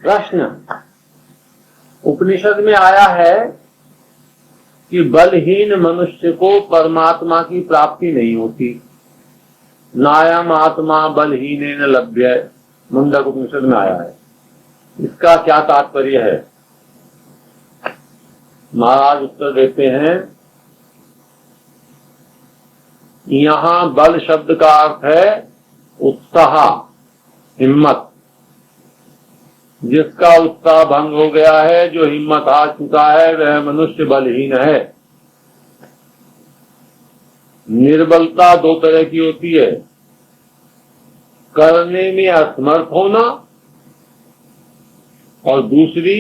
प्रश्न, उपनिषद में आया है कि बलहीन मनुष्य को परमात्मा की प्राप्ति नहीं होती। नायम आत्मा बलहीनेन लभ्य, मुंडक उपनिषद में आया है। इसका क्या तात्पर्य है? महाराज उत्तर देते हैं, यहां बल शब्द का अर्थ है उत्साह, हिम्मत। जिसका उत्साह भंग हो गया है, जो हिम्मत हार चुका है, वह मनुष्य बलहीन है। निर्बलता दो तरह की होती है, करने में असमर्थ होना और दूसरी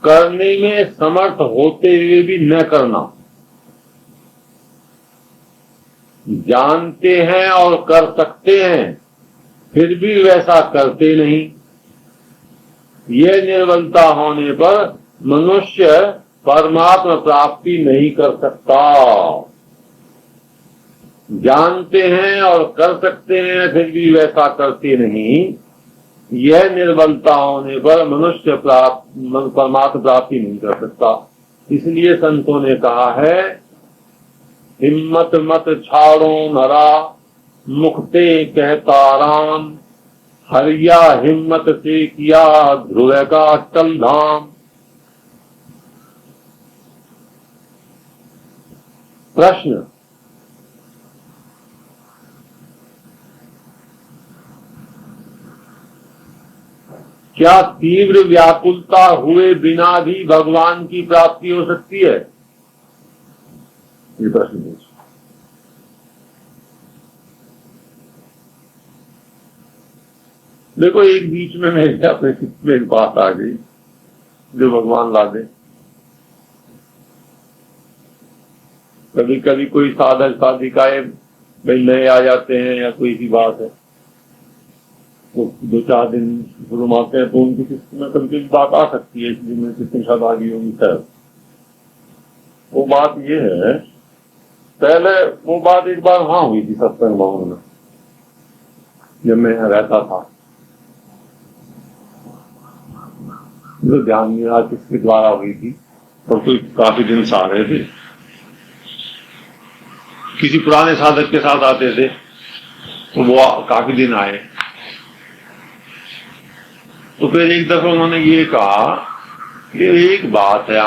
करने में समर्थ होते हुए भी न करना। जानते हैं और कर सकते हैं, फिर भी वैसा करते नहीं। यह निर्बलता होने पर मनुष्य परमात्मा प्राप्ति नहीं कर सकता। जानते हैं और कर सकते हैं, फिर भी वैसा करते नहीं। यह निर्बलता होने पर मनुष्य परमात्मा प्राप्ति नहीं कर सकता। इसलिए संतों ने कहा है, हिम्मत मत छाड़ो नरा, मुखते कहता राम, हरिया हिम्मत से किया ध्रुव का अटल धाम। प्रश्न, क्या तीव्र व्याकुलता हुए बिना भी भगवान की प्राप्ति हो सकती है? ये प्रश्न है। देखो, एक बीच में मेरे अपने चित्त में एक बात आ गई जो भगवान ला दे। कभी कभी कोई साधक साधिकाएं भाई नए आ जाते हैं या कोई सी बात है, तो 2-4 दिन शुरू मारते हैं, तो उनकी चित्त में कभी कभी बात आ सकती है, इसलिए मेरी चित्त शायद आ गई होगी। सर, वो बात ये है, पहले वो बात एक बार वहां हुई थी सत्संग भवन में, जब मैं यहाँ रहता था। जो ध्यान मेरा किसके द्वारा हुई थी, और कोई काफी दिन से आ रहे थे, किसी पुराने साधक के साथ आते थे, तो वो काफी दिन आए। तो फिर एक दफा उन्होंने ये कहा कि एक बात है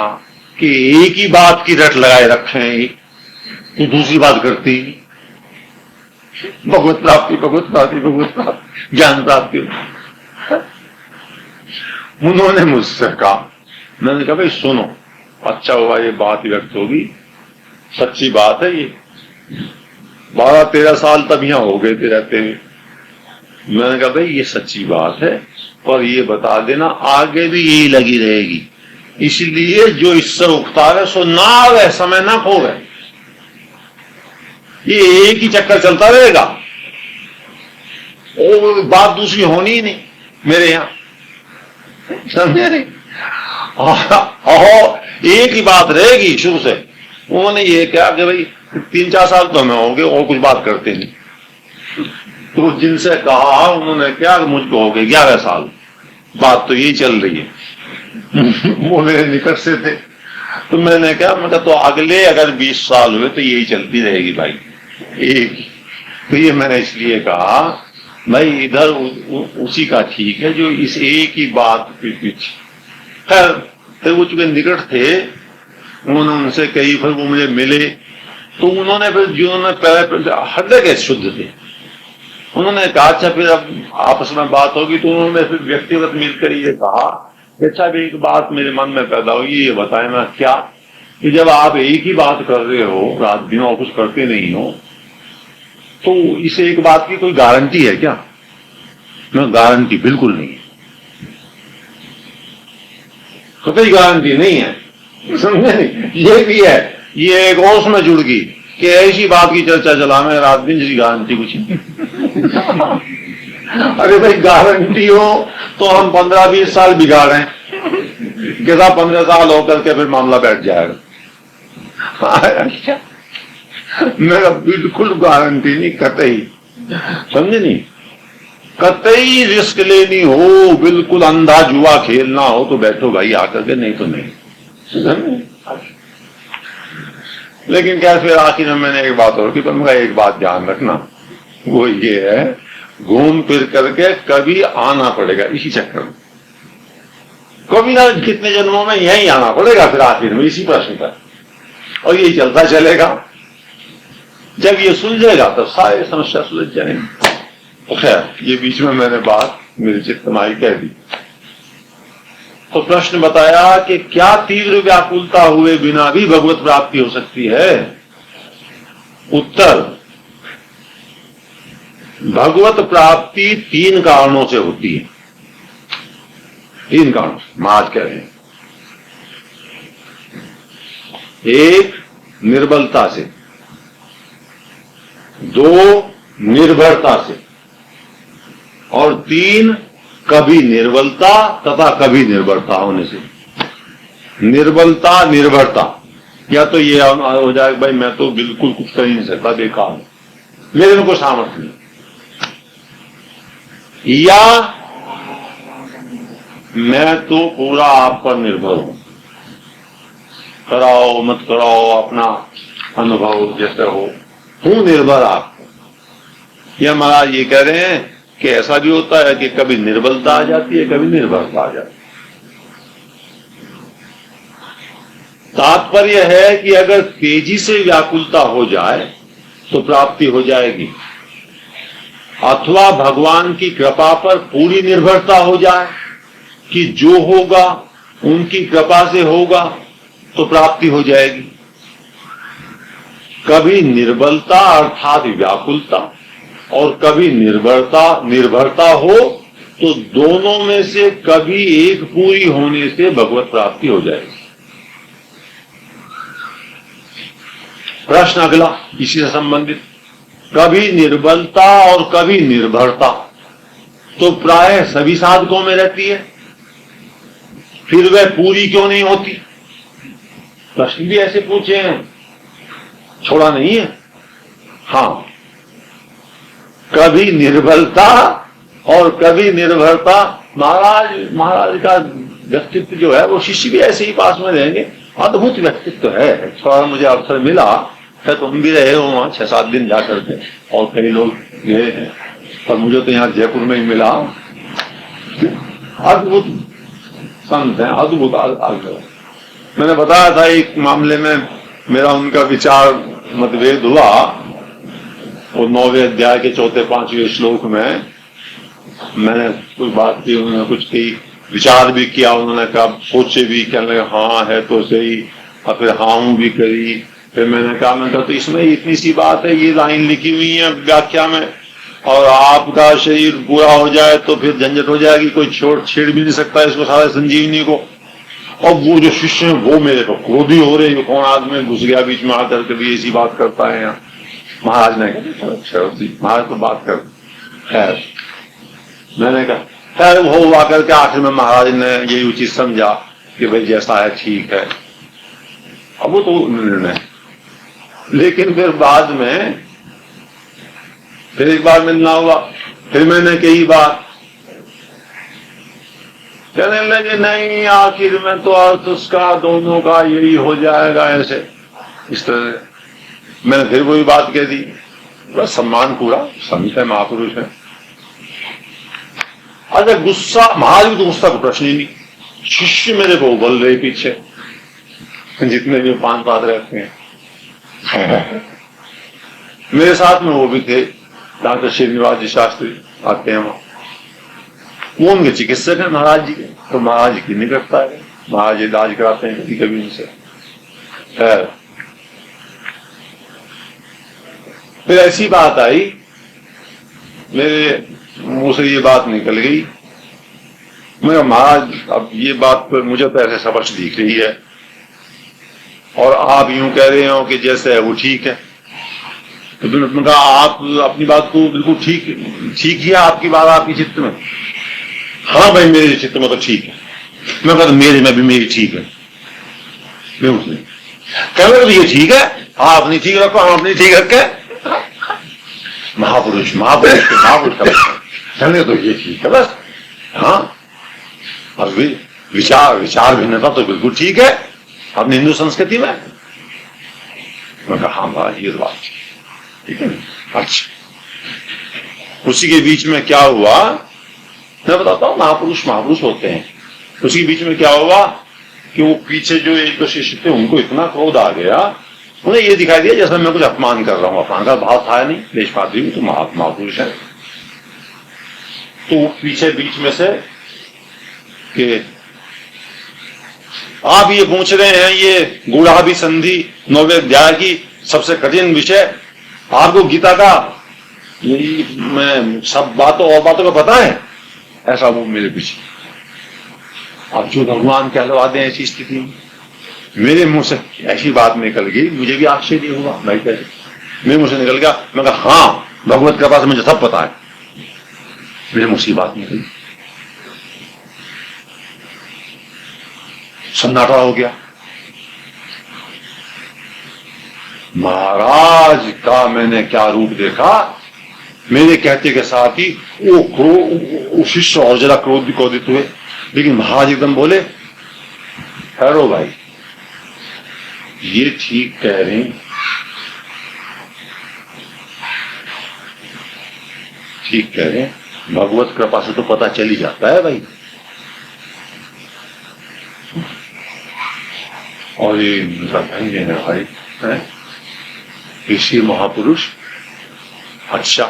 कि एक ही बात की रट लगाए रखे हैं, तो दूसरी बात करती भगवत प्राप्ति, भगवत प्राप्ति, भगवत प्राप्ति, ज्ञान प्राप्ति। उन्होंने मुझसे कहा, मैंने कहा भाई सुनो, अच्छा हुआ ये बात व्यक्त होगी, सच्ची बात है ये। 12-13 साल तब यहाँ हो गए थे रहते हुए। मैंने कहा भाई ये सच्ची बात है, पर ये बता देना आगे भी यही लगी रहेगी, इसलिए जो इससे उगता है सो ना आवे, समय ना खोवे, ये एक ही चक्कर चलता रहेगा, और बात दूसरी होनी ही नहीं मेरे यहाँ, समझे नहीं? एक ही बात रहेगी शुरू से। उन्होंने ये कहा कि भाई 3-4 साल तो हमें हो गए और कुछ बात करते नहीं। तो जिनसे कहा उन्होंने क्या, मुझको हो गए 11 साल, बात तो यही चल रही है। वो मेरे निकट से थे, तो मैंने कहा, मतलब तो अगले अगर 20 साल हुए तो यही चलती रहेगी भाई, एक। तो ये मैंने इसलिए कहा भाई इधर उसी का ठीक है जो इस एक ही बात के पीछे। खैर, फिर वो चूंकि निकट थे, उन्होंने उनसे कही, फिर वो मुझे मिले, तो उन्होंने फिर जिन्होंने पहले हृदय के शुद्ध थे, उन्होंने कहा अच्छा फिर अब आपस में बात होगी। तो उन्होंने फिर व्यक्तिगत मिलकर ये कहा कि अच्छा भी एक बात मेरे मन में पैदा हुई, ये बताए ना क्या, कि जब आप एक ही बात कर रहे हो रात दिन और कुछ करते नहीं हो, तो इस एक बात की कोई गारंटी है क्या? मैं गारंटी बिल्कुल नहीं है, तो कोई गारंटी नहीं है, समझे नहीं? ये भी है, ये एक और उसमें जुड़ गई कि ऐसी बात की चर्चा चला में रात दिन, जिसकी गारंटी कुछ नहीं। अरे भाई गारंटी हो तो हम 15-20 साल बिगाड़े, कैसा 15 साल होकर के फिर मामला बैठ जाएगा। अच्छा, मेरा बिल्कुल गारंटी नहीं, कतई, समझे नहीं? कतई रिस्क लेनी हो, बिल्कुल अंधा जुआ खेलना हो तो बैठो भाई आकर के, नहीं तो नहीं। लेकिन क्या, फिर आखिर में मैंने एक बात और की, पर मेरा एक बात ध्यान रखना, वो ये है, घूम फिर करके कभी आना पड़ेगा इसी चक्कर में, कभी ना कितने जन्मों में यही आना पड़ेगा फिर आखिर में इसी प्रश्न पर, और यही चलता चलेगा। जब ये सुलझेगा तो सारी समस्या सुलझ जाएंगी। तो खैर, ये बीच में मैंने बात मेरी चित्तमाई कह दी। तो प्रश्न बताया कि क्या तीव्र व्याकुलता हुए बिना भी भगवत प्राप्ति हो सकती है? उत्तर, भगवत प्राप्ति 3 कारणों से होती है। 3 कारण महाराज कह रहे हैं। 1 निर्बलता से, 2 निर्भरता से, और 3 कभी निर्बलता तथा कभी निर्भरता होने से। निर्बलता निर्भरता, या तो ये हो जाए भाई मैं तो बिल्कुल कुछ कर ही नहीं सकता, बेकार है, मेरे को सामर्थ्य नहीं, या मैं तो पूरा आप पर निर्भर हूं, कराओ मत कराओ अपना अनुभव जैसे हो, हूं निर्भर आप। या महाराज ये कह रहे हैं कि ऐसा भी होता है कि कभी निर्बलता आ जाती है, कभी निर्भरता आ जाती है। तात्पर्य है कि अगर तेजी से व्याकुलता हो जाए तो प्राप्ति हो जाएगी, अथवा भगवान की कृपा पर पूरी निर्भरता हो जाए कि जो होगा उनकी कृपा से होगा तो प्राप्ति हो जाएगी। कभी निर्बलता अर्थात व्याकुलता और कभी निर्भरता हो तो दोनों में से कभी एक पूरी होने से भगवत प्राप्ति हो जाएगी। प्रश्न अगला इसी से संबंधित, कभी निर्बलता और कभी निर्भरता तो प्राय सभी साधकों में रहती है, फिर वह पूरी क्यों नहीं होती? प्रश्न भी ऐसे पूछे हैं, छोड़ा नहीं है। हाँ, कभी निर्बलता और कभी निर्भरता। महाराज का व्यक्तित्व जो है वो शिष्य भी ऐसे ही पास में रहेंगे, अद्भुत व्यक्तित्व है। थोड़ा मुझे अवसर मिला है, तुम भी रहे हो वहां 6-7 दिन जाकर के, और कई लोग गए हैं, पर मुझे तो यहाँ जयपुर में ही मिला। अद्भुत संत है, अद्भुत। मैंने बताया था एक मामले में मेरा उनका विचार मतभेद हुआ, वो 9वें अध्याय के 4-5वें श्लोक में मैंने कुछ बात की, उन्होंने कुछ कही, विचार भी किया, उन्होंने कहा, सोचे भी, कहने लगे हाँ है तो सही, और फिर हाँ भी करी। फिर मैंने कहा तो इसमें इतनी सी बात है, ये लाइन लिखी हुई है व्याख्या में, और आपका शरीर पूरा हो जाए तो फिर झंझट हो जाएगी, कोई छेड़ भी नहीं सकता इसको, सारे संजीवनी को। और वो जो शिष्य है वो मेरे को क्रोधी हो रहे, कौन आदमी घुस गया बीच में आकर के भी ऐसी बात करता है यहाँ। महाराज ने कहा महाराज तो बात कर। खैर मैंने कहा खैर वो हुआ करके आखिर में महाराज ने ये उचित समझा कि भाई जैसा है ठीक है, अब वो तो निर्णय। लेकिन फिर बाद में फिर एक बार मिलना हुआ, फिर मैंने कई बार, कहने लगे नहीं आखिर में तो अर्थ उसका दोनों का यही हो जाएगा, ऐसे इस तरह। मैंने फिर वही बात कह दी, बस सम्मान पूरा, संत है, महापुरुष है। अच्छा गुस्सा, महाराज तो गुस्सा का प्रश्न ही नहीं, शिष्य मेरे को बोल रहे पीछे, जितने भी 5 बात रहते हैं। मेरे साथ में वो भी थे, डॉक्टर श्रीनिवास जी शास्त्री आते हैं वहां, वो उनके चिकित्सक है महाराज जी के, तो महाराज जी की नहीं करता है, महाराज इलाज कराते हैं कभी कभी उनसे। फिर ऐसी बात आई, मेरे मुंह से ये बात निकल गई, मैं महाराज अब ये बात पर मुझे तो ऐसे स्पष्ट दिख रही है, और आप यूं कह रहे हो कि जैसे है वो ठीक है। तो मैंने कहा आप अपनी बात को बिल्कुल ठीक ही है आपकी बात, आपकी चित्त में? हाँ भाई मेरे चित्त में तो ठीक है। मैं कहता मेरे में भी मेरी ठीक है। मैं उसने कहने लगा ये ठीक है, हाँ अपनी ठीक रखो, हम अपनी ठीक रखे। महापुरुष का चलने तो ये ठीक है बस। हाँ, और विचार भिन्नता तो बिल्कुल ठीक है अपनी हिंदू संस्कृति में। मैं कहा हाँ भाई ये तो बात ठीक है। अच्छा, उसी के बीच में क्या हुआ मैं बताता हूँ। महापुरुष होते हैं। उसी के बीच में क्या हुआ कि वो पीछे जो एक दो शिष्य थे उनको इतना क्रोध आ गया, उन्हें ये दिखाई दिया जैसे मैं कुछ अपमान कर रहा हूँ। अपमान का भाव था नहीं, देशपात्री भी तो महापुरुष है। तो पीछे बीच में से कि आप ये पूछ रहे हैं ये गूढ़ाभि संधि 9वें अध्याय की सबसे कठिन विषय, आपको गीता का मैं सब बातों और बातों का पता है? ऐसा वो मेरे पीछे। अब जो भगवान कहलवा दें ऐसी स्थिति में, मेरे मुंह से ऐसी बात निकल गई, मुझे भी आश्चर्य हुआ। भाई कैसे मेरे मुंह से निकल गया? मैं कहा हाँ भगवत कृपा से मुझे सब पता है। मेरे मुंह से बात निकली, सन्नाटा हो गया। महाराज का मैंने क्या रूप देखा, मेरे कहते के साथ ही वो शिष्य और जरा क्रोधित हुए। लेकिन महाराज एकदम बोले ठहरो भाई, ये ठीक कह रहे हैं, ठीक कह रहे हैं, भगवत कृपा से तो पता चल ही जाता है भाई। और ये धन्य है भाई है ऋषि महापुरुष। अच्छा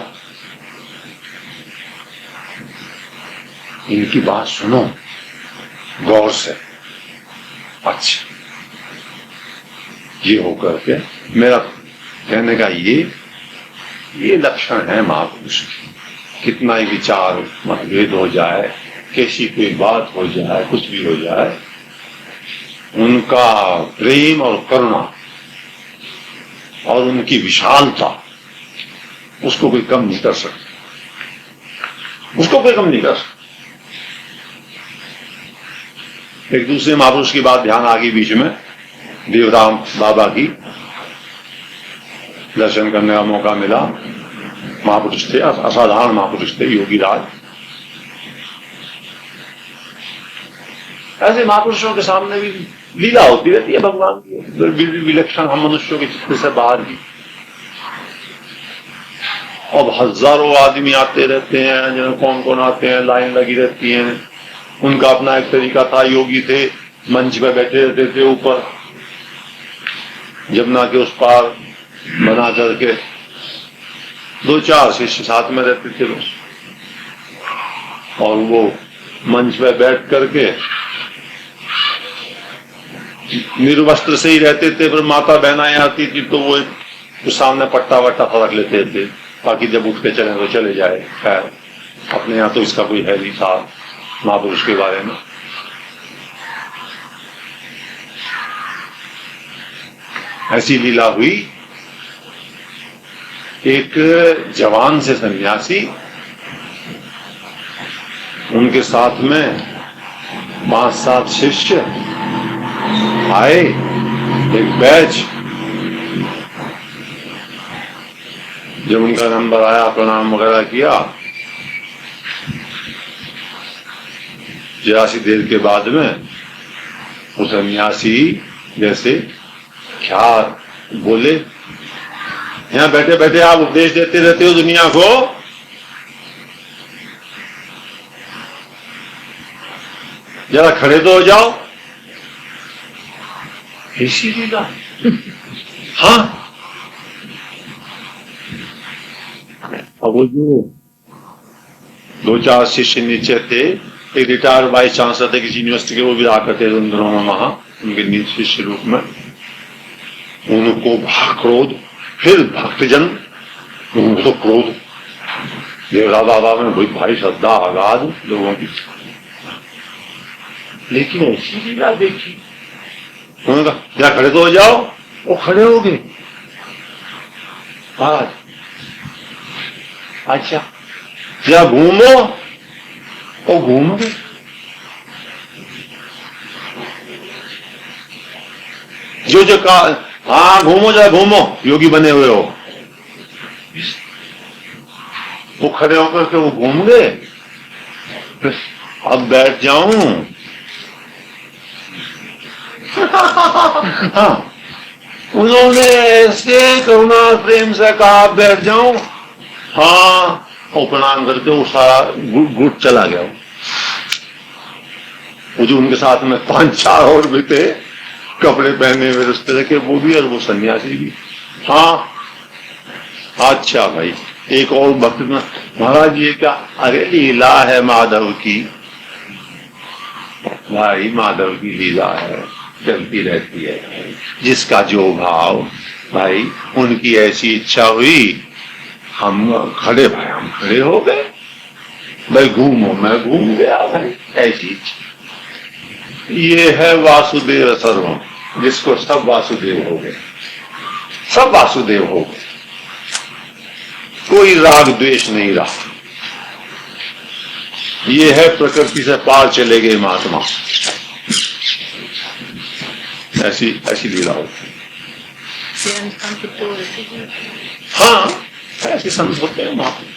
इनकी बात सुनो गौर से। अच्छा ये होकर के मेरा कहने का ये लक्षण है महापुरुष। कितना ही विचार मतभेद हो जाए, कैसी कोई बात हो जाए, कुछ भी हो जाए, उनका प्रेम और करुणा और उनकी विशालता उसको कोई कम नहीं कर सकता, उसको कोई कम नहीं कर सकता। एक दूसरे महापुरुष की बात ध्यान आ गई बीच में, देवराम बाबा की दर्शन करने का मौका मिला। महापुरुष थे, असाधारण महापुरुष थे, योगी राज। ऐसे महापुरुषों के सामने भी लीला होती रहती है भगवान की, विलक्षण हम मनुष्यों के चित्र से बाहर की। अब हजारों आदमी आते रहते हैं, जो कौन कौन आते हैं, लाइन लगी रहती है। उनका अपना एक तरीका था, योगी थे, मंच पे बैठे रहते थे, ऊपर जमुना के उस पार बना करके 2-4 शिष्य साथ में रहते थे बस। और वो मंच पे बैठ करके निर्वस्त्र से ही रहते थे, पर माता बहनाएं आती थी तो वो सामने पट्टा वट्टा फरक लेते थे, ताकि जब उठ के चले तो चले जाए। खैर अपने यहाँ तो इसका कोई है नहीं था महापुरुष के बारे में। ऐसी लीला हुई, एक जवान से सन्यासी, उनके साथ में 5-7 शिष्य आए, एक बैच। जब उनका नंबर आया, प्रणाम वगैरह किया, जरा सी देर के बाद में वो सन्यासी जैसे क्या बोले, यहाँ बैठे बैठे आप उपदेश देते रहते हो दुनिया को, जरा खड़े तो हो जाओ। ऐसी लीला। हाँ, अब वो जो 2-4 शिष्य नीचे थे, एक रिटायर्ड वाइस चांसलर थे किसी यूनिवर्सिटी के, वो भी रहा करते थे उन दिनों में वहां उनके नीचे शिष्य रूप में। उनको क्रोध, फिर भक्तजन, उनको तो क्रोध। देवरा बाबा में बड़ी भारी श्रद्धा आगाध लोगों की, लेकिन ऐसी लीला देखी। उन्होंने कहा क्या खड़े तो हो जाओ, वो खड़े हो गए। आज अच्छा क्या घूमो, वो घूम गए। जो कहा हाँ घूमो, जरा घूमो, योगी बने हुए हो। वो खड़े होकर के वो घूम गए, अब बैठ जाऊं। हाँ, उन्होंने ऐसे करुणा प्रेम से कहा बैठ जाऊं। हाँ, वो प्रणाम करके वो सारा गुट चला गया। वो जो उनके साथ में 5-4 और भी थे कपड़े पहने हुए उस तरह के, वो भी और वो सन्यासी भी। हाँ, अच्छा भाई, एक और भक्त में महाराज ये क्या, अरे लीला है माधव की भाई, माधव की लीला है, चलती रहती है। जिसका जो भाव भाई, उनकी ऐसी इच्छा हुई, हम खड़े भाई, हम खड़े हो गए भाई, घूमो, मैं घूम गया भाई, ऐसी इच्छा। ये है वासुदेव सर्वम, जिसको सब वासुदेव हो गए, सब वासुदेव हो गए, कोई राग द्वेष नहीं रहा। ये है प्रकृति से पार चले गए महात्मा। ऐसी ऐसी लीला होती है। हाँ, ऐसे संत होते हैं महात्मा।